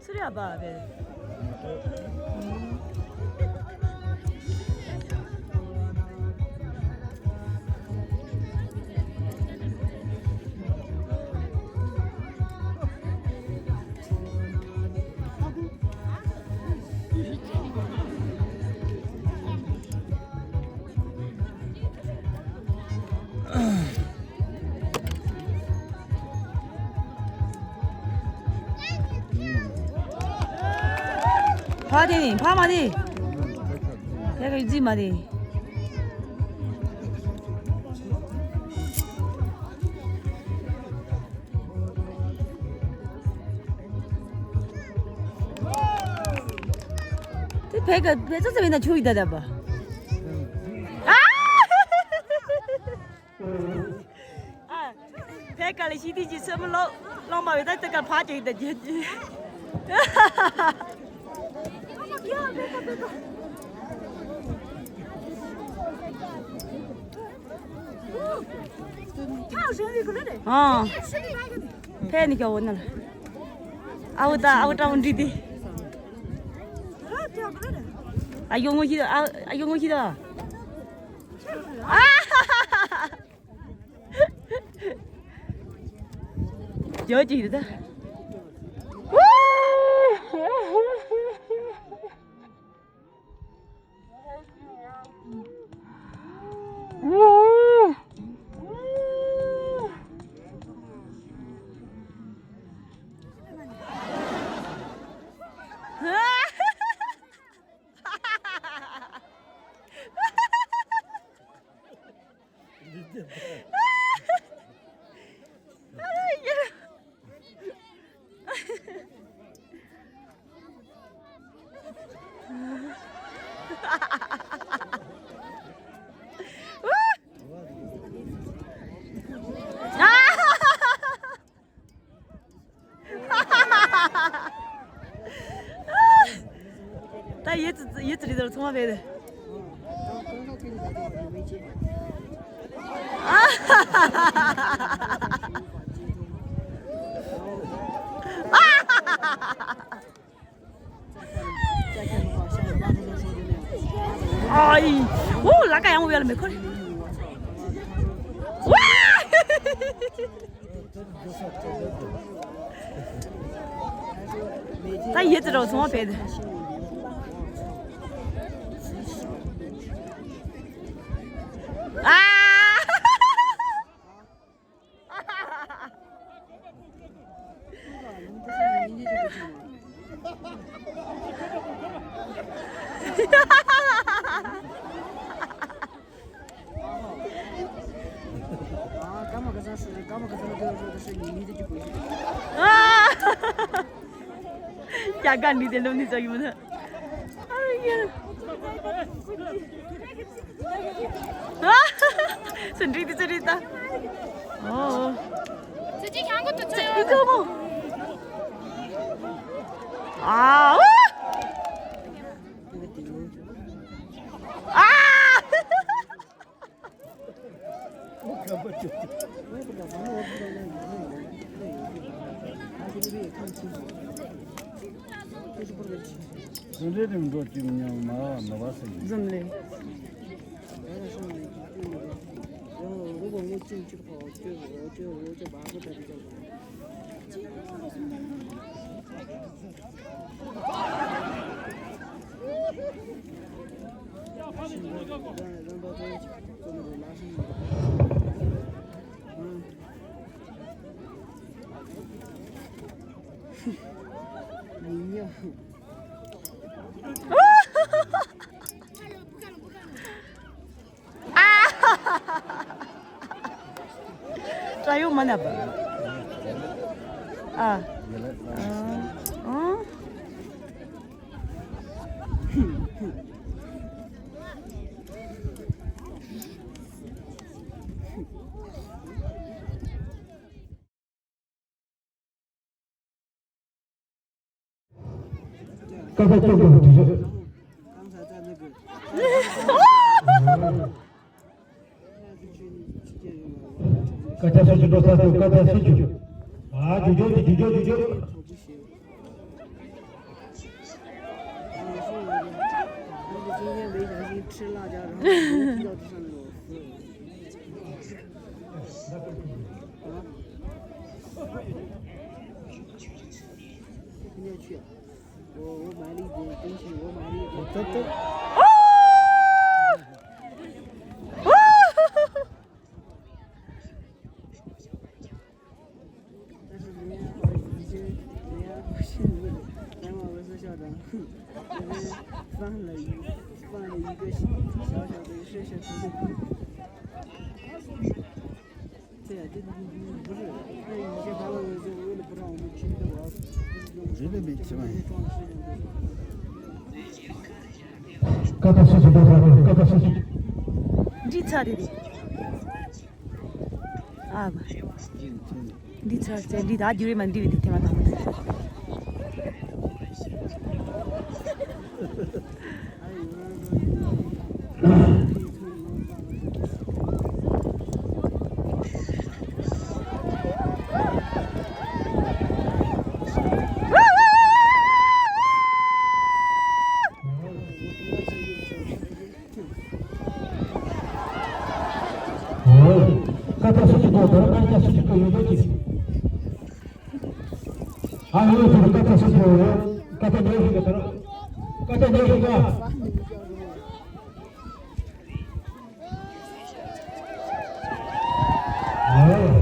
수리야 봐, 네. 파디, 파마디. 내가 유지 마디. 배가 배져서 맨날 조이다 잡아. 아, 배가리 시디지 섬을 롱마 위다 때가 파져 있다 제지. 야, 배가. 팬이가 오늘. 아우다 온디디. 아용오히다. 저지다. 나 얘들이들 통화해야 돼. 아이, 오, 라가 양호 왜안 메커리? 와! 나 얘들하고 통화해야 돼. 약간 니들 놈이 저기면 선리도 저리다. 저기 한 것도 줘요. 이거 뭐? 선생님 도 지금 막 나왔어요. 무슨 일? 我进去的话，我就把我带比较让到这里去，做那个拉伸的。你呀。这有么那不？啊，刚才做过的就是。刚才在那个。刚才是多少度？刚才19。啊，99。我不行。我今天没小心吃辣椒，然后滴到地上那种。今天去，我买了一点东西，我买了一点。但是人家不信那个，南华文社校长，就是放了一个小小的摄像头。对呀，这不是，那以前他们就为了不让我们去的话，绝对没吃完。刚才是多少度？刚才是。你吃的。啊吧。你吃这你打酒蛮丢的，听嘛他们。刚才是过的，刚才是有问题。还有就是刚才是刚才没有一个的，刚才没有一个。哦。